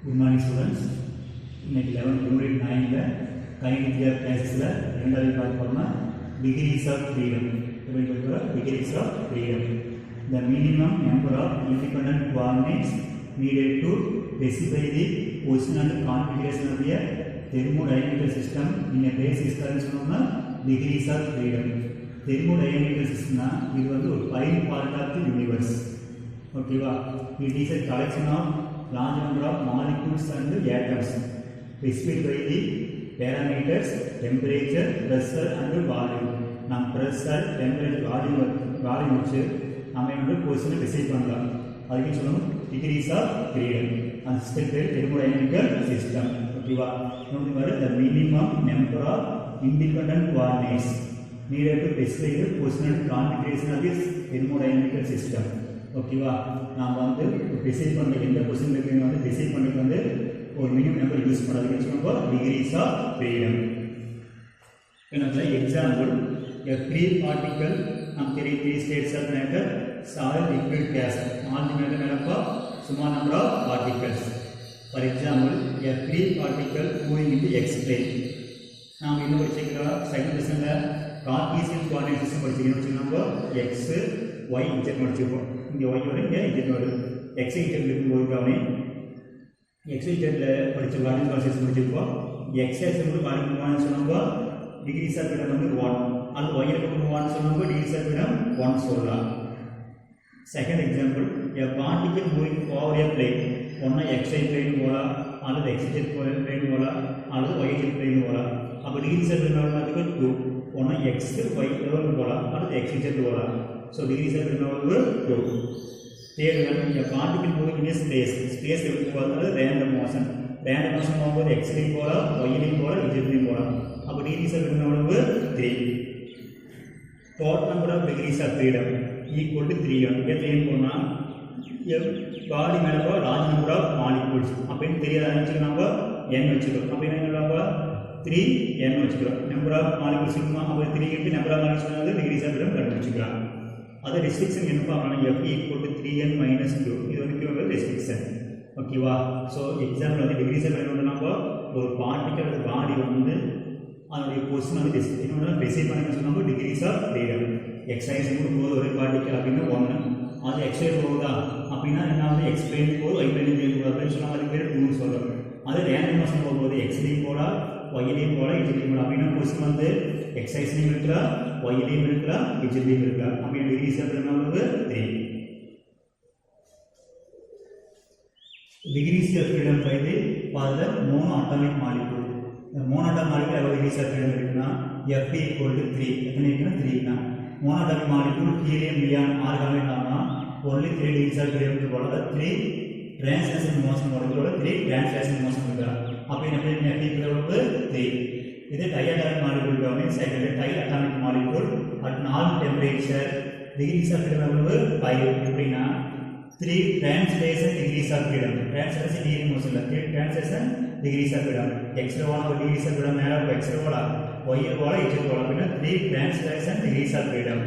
Good morning students. இன்னைக்கு 11th unit 9ல kinetic theory கிளாसेसல இரண்டாவது பார்க்க போறோம்னா degrees of freedom. எப்படி சொல்றோம்? degrees of freedom. The minimum number of independent coordinates needed to specify the position and configuration of a thermodynamical system in a base system சொன்னோம்னா degrees of freedom. Thermodynamical system இது வந்து ஒரு fine part of the universe. ஓகேவா? It is a collection of large number of molecules and atoms specified by the parameters temperature, pressure and volume. நாம் pressure, temperature, volume வச்சு நாம என்னோட பொசிஷனை decide பண்ணலாம். அதுக்கு சொல்லணும் degrees of freedom. அந்த சிஸ்டம் பேர் thermodynamical system. ஓகேவா? இன்னொன்று வர the minimum number of independent coordinates needed to specify the position and configuration of this thermodynamical system. ஓகேவா? நாம் வந்து டிசைட் பண்ண எந்த பொசிஷன் இருக்குன்னு வந்து டிசைட் பண்ணிட்டு வந்து ஒரு மினிமம் நம்பர் யூஸ் பண்ணுறதுன்னு சொல்லுவோம் degrees of freedom. என்னது example a free particle and three states of matter solid liquid gas all the matter made up of small number of particles. For example a free particle moving into x plane. நாம் இன்னும் படிச்சிருக்கிறோம் second லெசன்ல Cartesian coordinate system படிச்சிருக்கோம். நம்ம x y z படிச்சிருக்கோம். இங்கே y வரும் இங்கே z வரும். x y z இருக்கும்போது கவனி x y z ல படிச்ச கார்ட்டீசியன் சிஸ்டம் படிச்சிருக்கோம். x ஆக்சிஸ் வந்து பாருங்க சொன்னப்போ டிகிரிஸ் ஆஃப் ஃப்ரீடம் வந்து 1 அது y க்கு 1 சொன்னப்போ டிகிரிஸ் ஆஃப் ஃப்ரீடம் 1 சொல்லலாம். Second example a particle moving over a plane ஒண்ணா xy plane போலாம் அல்லது xz plane போலாம் அல்லது yz plane போலாம். அப்ப டிகிரிஸ் ஆஃப் ஃப்ரீடம் வந்து 2 ஒண்ணா x y லெவல் போலாம் அல்லது xz போலாம். So degrees of freedom over 2. Third one, a particle moving in a space. Space is random motion. Random motion over x line போல y line போல z line போல. அப்ப degrees of freedom over 3. Total number of degrees of freedom equal to 3. எது போனா body மேல போற large number of molecules. அப்ப என்ன தெரியாத நினைச்சு நம்ம n வெச்சுக்கிறோம். அப்ப என்ன சொல்லலாம் 3 n வெச்சுக்கிறோம். Number of molecules sigma அப்ப 3 into number of molecules வந்து degrees of freedom கண்டுபிடிச்சுக்கலாம். அது ரெஸ்ட்ரிக்ஷன் என்ன பண்ணலாம் f equal to 3n minus 2 இது வந்து ஒரு ரெஸ்ட்ரிக்ஷன். ஓகேவா? சோ எக்ஸாம்பிள் வந்து டிகிரிஸ் ஆஃப் ஃப்ரீடம் நம்ம ஒரு பார்ட்டிகல் அந்த பாடி வந்து அதோட பொசிஷன் வந்து டிசைட் பண்ணி சொன்னப்போ degrees of freedom x axis போகுது ஒரு பார்ட்டிகல் அப்படின்னா 1 அது x சைடு போகுதா அப்படின்னா என்ன வந்து x பிளேன் போகுது y பிளேன் போகுது அப்படின்னு சொன்னா அது பேர் 2 சொல்றோம். அது ரேண்டம் மோஷன் போகும்போது x லைன் போல y லைன் போல z லைன் போல அப்படின்னா பொசிஷன் வந்து x ஆக்சிஸ் இருக்கா y லைன் இருக்கா z லைன் இருக்கா அப்ப டிகிரிஸ் ஆஃப் ஃப்ரீடம் வந்து 3. Degrees of freedom by the for the monoatomic molecule. The monoatomic molecule have degrees of freedom இருக்குனா f equal to 3. எத்தனை இருக்குனா 3 னா monoatomic molecule helium neon argon ஆனா only 3 degrees of freedom க்கு போல 3 translation motion molecule 3 translation motion இருக்கா அப்ப என்ன பண்ணி f equal to 3. இது diatomic molecule கவனி second diatomic molecule at normal temperature degrees of freedom வந்து 5 அப்படினா 3 translation degrees of freedom. Translation degree motion la 3 translation degrees of freedom. X ல 1 degrees of freedom மேல x ல போல y ல போல z ல போல அப்படினா 3 translation degrees of freedom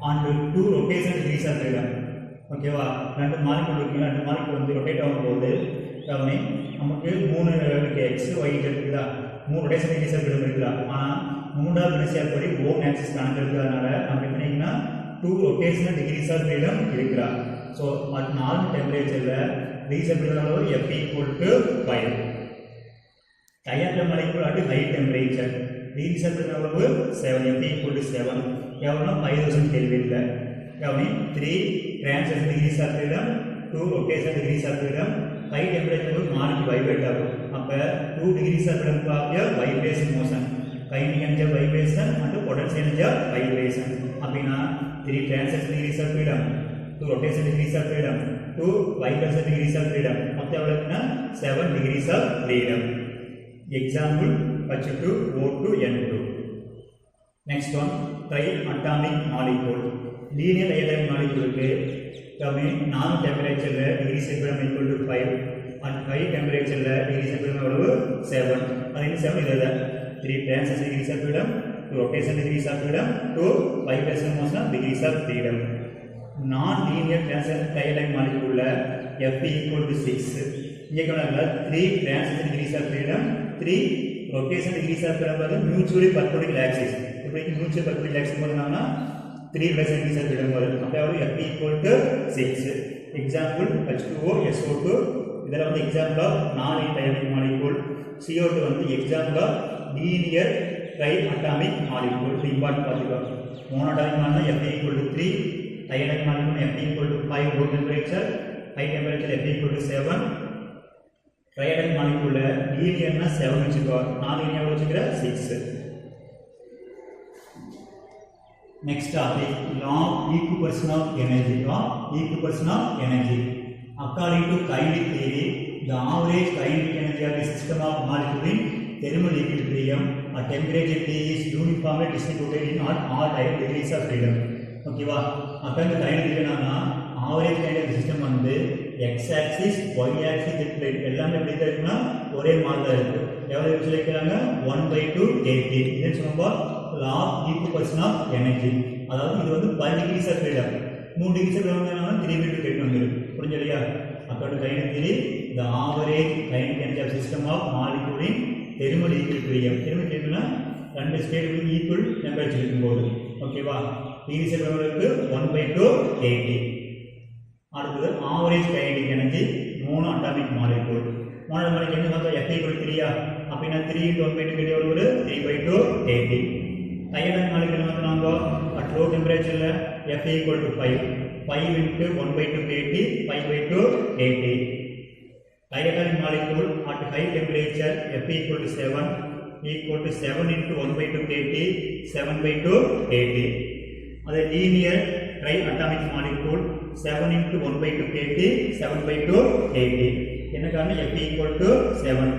and 2 rotation degrees of freedom. ஓகேவா? ரெண்டு மாலிக்யூல் இருக்கு. ரெண்டு மாலிக்யூல் வந்து ரொட்டேட் ஆகும்போது கவனி நமக்கு 3 இருக்கு x y z இருக்குதா 3 rotation degrees of freedom இருக்குதா ஆனா மூன்றாவது விசைப்படி O axis கணக்கு இருக்கிறதுனால நமக்கு என்ன இருக்குன்னா 2 rotational degrees of freedom இருக்குதா. So at normal temperature degrees of freedom f equal to 5. Diatomic molecule at high temperature degrees of freedom 7 f equal to 7 எவ்வளவு 5000 Kelvin ல எவ்வளவு 3 translation degrees of freedom 2 rotation degrees of freedom high temperature molecule vibrate ஆகும். அப்ப 2 degrees of freedom பாக்க vibration motion kinetic energy vibration and potential energy vibration அப்படினா 3 translation degrees of freedom 2 rotation degrees of freedom 2 vibration degrees of freedom மொத்தம் எவ்வளவுனா 7 degrees of freedom. Example H2 O2 N2. Next one triatomic molecule. Linear diatomic molecule க்கு கம்மி normal temperature ல degrees of freedom equal to 5 and high temperature ல degrees of freedom எவ்வளவு 7. அது என்ன 7 இதுல 3 translation degrees of freedom 2 rotation degrees of freedom 2 vibration motion degrees of freedom. Non-linear diatomic molecule f equal to 6 இங்கே கவனிங்க 3 transition degrees of freedom, 3 rotation degrees of freedom வந்து mutually perpendicular axis. இப்போ mutually perpendicular axis போடுறாங்கன்னா 3 rotation degrees of freedom வரும். அப்ப அவர் F equal to 6. Example H2O, SO2. இதெல்லாம் வந்து example of non-ionic molecule. CO2 வந்து example of linear triatomic molecule. இது important பார்த்துக்கோ. Monatomic molecule F equal to 3. Ionic molecule F equal to 5 room temperature. High temperature F equal to 7. Triadic molecule linear na 7 வச்சுக்கோ, non-linear வச்சுக்கிற 6. Next topic, law of equivalence of energy. Law of equivalence of energy. According to kinetic theory, the average kinetic energy of a system of molecule in thermal equilibrium at temperature T is uniformly distributed in all degrees of freedom. Okay வா? according to kinetic theory நானா average kinetic system வந்து x axis y axis z plate எல்லாமே எப்படி இருக்குன்னா ஒரே மாதிரி தான் இருக்கு. எவ்வளவு சொல்லிருக்காங்க 1/2 kT. இது சொல்லும்போது law of equivalence of energy. அதாவது இது வந்து 5 degrees of freedom. 3 degrees of freedom னா 3/2 kT வந்துரும். புரிஞ்சலையா? according to kinetic theory, the average kinetic energy of system of molecule in thermal equilibrium. thermal equilibrium னா ரெண்டு ஸ்டேட் ஈக்குவல் டெம்பரேச்சர் இருக்கும்போது ஓகேவா degrees of freedom 1/2 kT. அடுத்து average kinetic energy 3 atomic molecule. Monal molecule என்ன சொல்றா F equal to 3 அப்படினா 3 * 1/2 kT எவ்வளவு 3/2 kT. Ionic molecule வந்து நாம at low temperature ல F equal to 5 * 1/2 kT 5/2 kT. Ionic molecule at high temperature F equal to 7 * 1/2 kT 7/2 kT. அது linear triatomic molecule 7 * 1/2 kT 7/2 kT. என்ன காரணம் F equal to 7.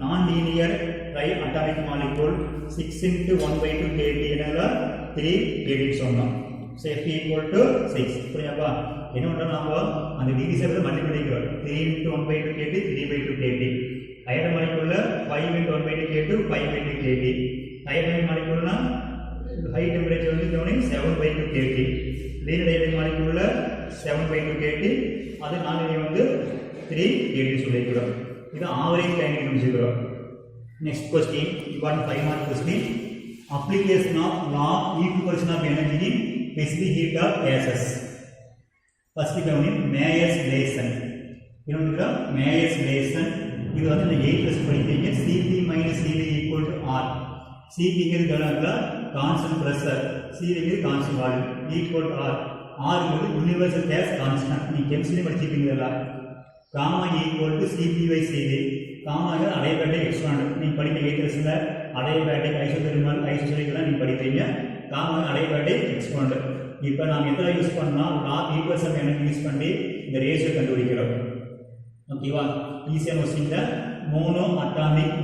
non-linear triatomic molecule 6 * 1/2 kT என்னால 3 kT சொன்னோம். so F equal to 6. புரியுதா? என்ன பண்றோம் நாம அந்த டிகிரி சேர்த்து மல்டிப்ளை பண்ணிக்கிறோம். 3 * 1/2 kT 3/2 kT. அயனிக் மாலிக்யூல்ல 5 * 1/2 kT 5/2 kT. அயனிக் மாலிக்யூல்னா high temperature வந்து 7/2 kT. linear ionic molecule 7/2 kT. அது non-linear வந்து 3 kT சொல்லிக்கிறோம். இது ஆவரேஜ் கைனடிக் சொல்லிக்கிறோம். next question, important 5 mark question. application of law of equivalence of energy in specific heat of gases. first கவனிங்க mayors relation. என்னதுடா mayors relation. இது வந்து இந்த 8 + படிக்கிறீங்க. Cp - Cv = R. Cp ங்கிறது என்னன்னா கான்ஸ்டன்ட் பிரஷர், Cv ங்கிறது constant volume equal to R. R ங்கிறது யுனிவர்சல் கேஸ் கான்ஸ்டன்ட். நீ கெமிஸ்ட்ரி படிச்சிருப்பீங்களா? Gamma equal to Cp/Cv. காமாங்க அடையபேட்டிக் எக்ஸ்பாண்ட். நீ படிக்க 8th ல அடையபேட்டிக் ஐசோதெர்மல் ஐசோஸ்டேட்டிக்லாம் நீ படிப்பீங்க. காமாங்க அடையபேட்டிக் எக்ஸ்பாண்ட். இப்போ நாம எதை யூஸ் பண்ணா law of equals of energy use பண்ணி இந்த ரேஷியோ கண்டுபிடிக்கிறோம். ஓகேவா? ஈஸியா யோசிங்க. Monoatomic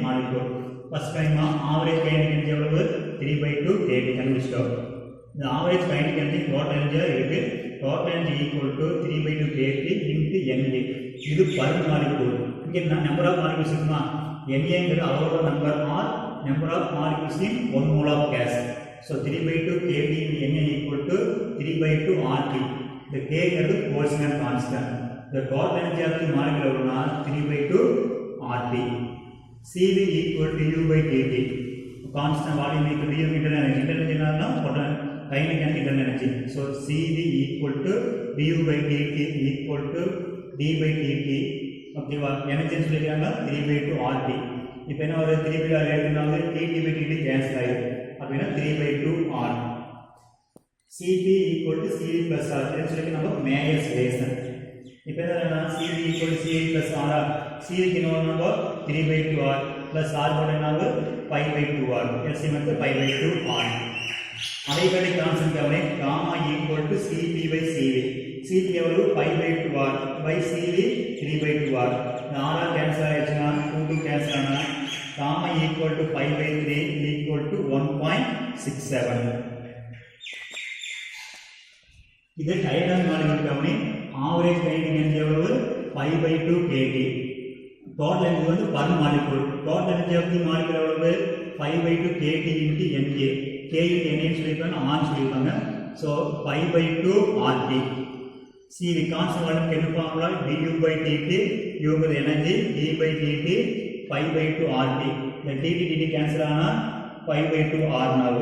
molecule first time average kinetic energy எவ்வளவு 3/2 kT கண்டுபிடிச்சோம். இந்த ஆவரேஜ் கைனடிக் எனர்ஜி டோட்டல் எனர்ஜியா இருக்கு. Total energy equal to 3/2 kT into Na. இது பர் மாலிக்யூல். இங்க நம்பர் ஆஃப் மாலிக்யூல்ஸ் இருக்குமா? Na ங்கிறது அளவோட number or number of molecules in 1 mole of gas. so 3/2 kT into Na equal to 3/2 RT. the K ங்கிறது Boltzmann constant. the total energy of the molecule எவ்வளவுனா 3/2 RT. Cv equal to U/dt. constant volume equal to U internal energy. internal energy என்னன்னா total kinetic and internal energy. so Cv equal to du/dt equal to d/dt. ஓகேவா? Energy சொல்லிருக்காங்க 3/2 RT. இப்போ என்ன ஒரு 3/2 எழுதினால dt/dt cancel ஆயிடும். அப்படினா 3/2 R. Cp equal to Cv plus R. இது சொல்லிட்டு நம்ம மேயர்ஸ் ரிலேஷன். இப்போ என்ன Cv equal to Cv plus R. Cv க்கு என்ன நம்ம 3/2 R plus R போட என்ன 5/2 R. LCM வந்து 5/2 R. அடையபேட்டிக் கான்ஸ்டன்ட் கவனி gamma equal to Cp/Cv. Cp எவ்வளவு 5/2 R by Cv 3/2 R. இந்த R கேன்சல் ஆயிடுச்சுனா 2 கேன்சல் ஆனா gamma equal to 5/3 equal to 1.67. இது டைடான் மாலிக்யூல் கவனி ஆவரேஜ் கைனடிக் எனர்ஜி எவ்வளவு 5/2 kT. டோட்டல் எனர்ஜி வந்து per molecule. Total energy of the molecule எவ்வளவு 5/2 kT into Na. K into Na சொல்லிருக்காங்க, ஆன் சொல்லிருக்காங்க. so 5/2 RT. See the constant volume chemical formula du by dt, u is energy, d by dt, pi by 2 RT. The dt cancel ஆனா pi by 2 R now.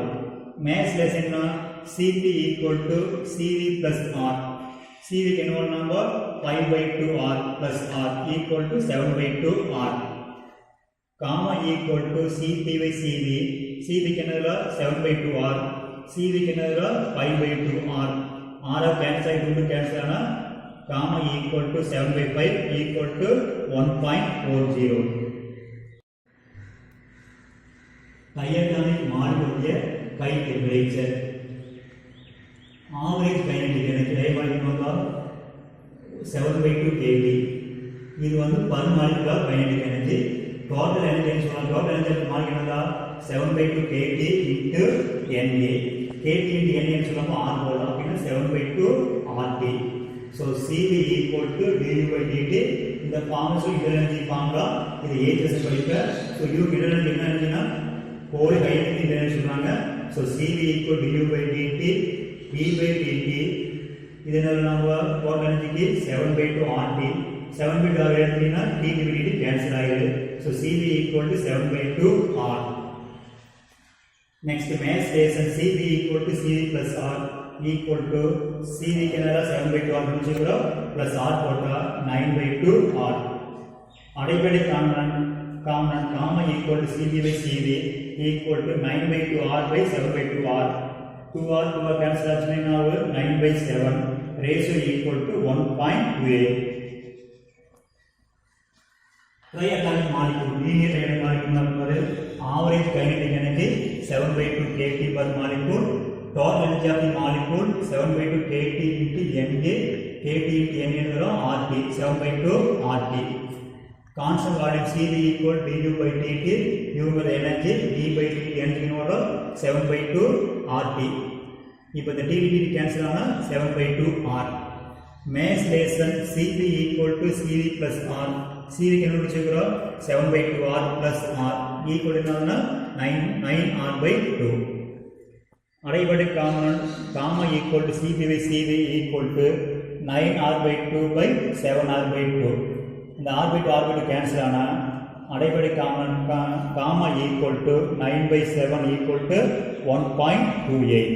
Mass less என்ன Cp equal to Cv plus R. Cv என்ன number pi by 2 R plus R equal to 7 by 2 R. Gamma equal to Cp by Cv. Cv என்னதுல 7 by 2 R. Cv என்னதுல pi by 2 R. R cancel into cancel ஆனா gamma equal to 7 by 5 equal to 1.40. Diatonic molecule kite temperature. Average kinetic energy diatonic molecule 7 by 2 kT. இது வந்து per molecule kinetic energy. Total energy total energy molecule 7 by 2 kT into Na. kT into Na சொல்லும்போது R போடலாம் அப்படின்னா 7 by 2 RT. So Cv equal to du by dt. இந்த formula internal energy formula இது ages படிக்க. So U internal energy என்ன எனர்ஜினா கோல் kinetic energy சொல்றாங்க. So Cv equal to du by dt d by dt. இது என்ன நம்ம டோட்டல் எனர்ஜிக்கு 7 by 2 RT. 7 by 2 ஆக எடுத்தீங்கன்னா d by dt கேன்சல் ஆகிடுது. So Cv equal to 7 by 2 R. Next mass relation Cv equal to Cv plus R equal to Cv kenala 7 by 2 R முடிச்சுக்கிறோம் plus R போட்டா 9 by 2 R. அடைப்படை component gamma equal to Cv by Cv equal to 9 by 2 R by 7 by 2 R. 2 R 2 R cancel ஆச்சுன்னா 9 by 7 ratio equal to 1.28. Triatomic molecule, linear triatomic molecule average kinetic energy 7 by 2 kT per molecule. Total energy of the molecule 7 by 2 kT into Na. kT into Na is RT. 7 by 2 RT. Constant volume Cv equal to du by dt. U is energy. d by dt energy is 7 by 2 RT. இப்போ the dt cancel ஆனா 7 by 2 R. Mass relation Cp equal to Cv plus R. Cv can be 7 by 2 R plus R equal to 9 R by 2. Adiabatic component gamma equal to Cp by Cv equal to 9 R by 2 by 7 R by 2. The R by 2 R by 2 cancel ஆனா adiabatic component gamma equal to 9 by 7 equal to 1.28.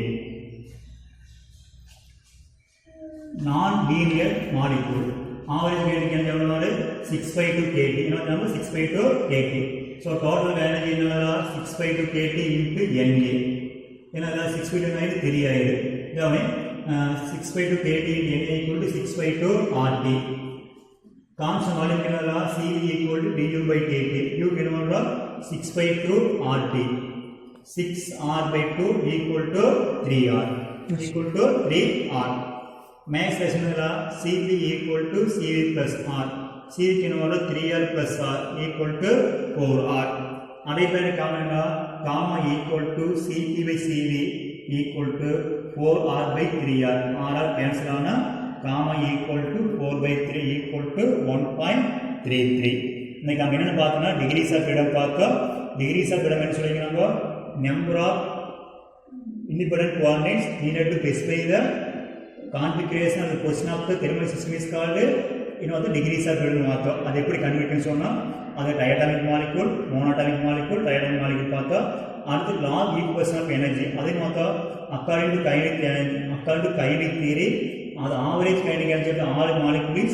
Non-linear molecule. Average kinetic energy 6 by 2 kT. You know number 6 by 2 kT. So total energy is 6 by 2 kT into Na. You know 6 by 2 is 3 ஆயிரு. இதாமே 6 by 2 kT into Na equal to 6 by 2 RT. Constant volume என்னன்னா Cv equal to du by kT. U என்னன்னா 6 by 2 RT. 6R by 2 equal to 3R. Equal to 3R. Mass relation Cv equal to Cv plus R. Cv என்னன்னா 3R plus R equal to 4R. அடைப்படை காரணம் gamma equal to Cp by Cv equal to 4R by 3R. R cancel ஆனா gamma equal to 4 by 3 equal to 1.33. இன்னைக்கு நம்ம என்ன பார்த்தோம்னா degrees of freedom பார்த்தோம். Degrees of freedom என்ன சொல்லிக்கிறாங்க? Number of independent coordinates needed to specify the configuration of the position of the thermal system is called இன்னொரு degrees of freedom பார்த்தோம். அது எப்படி கண்டுபிடிக்கணும்னு சொன்னா அது diatomic molecule, monatomic molecule, diatomic molecule பார்த்தோம். அடுத்து log equation of energy அதை பார்த்தோம். according to kinetic theory the average kinetic energy of all molecules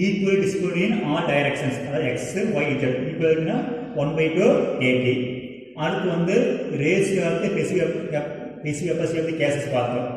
equally distributed in all directions. அதாவது x y z equal to 1 by 2 kT. அடுத்து வந்து ratio of the specific capacity of the gases பார்த்தோம்.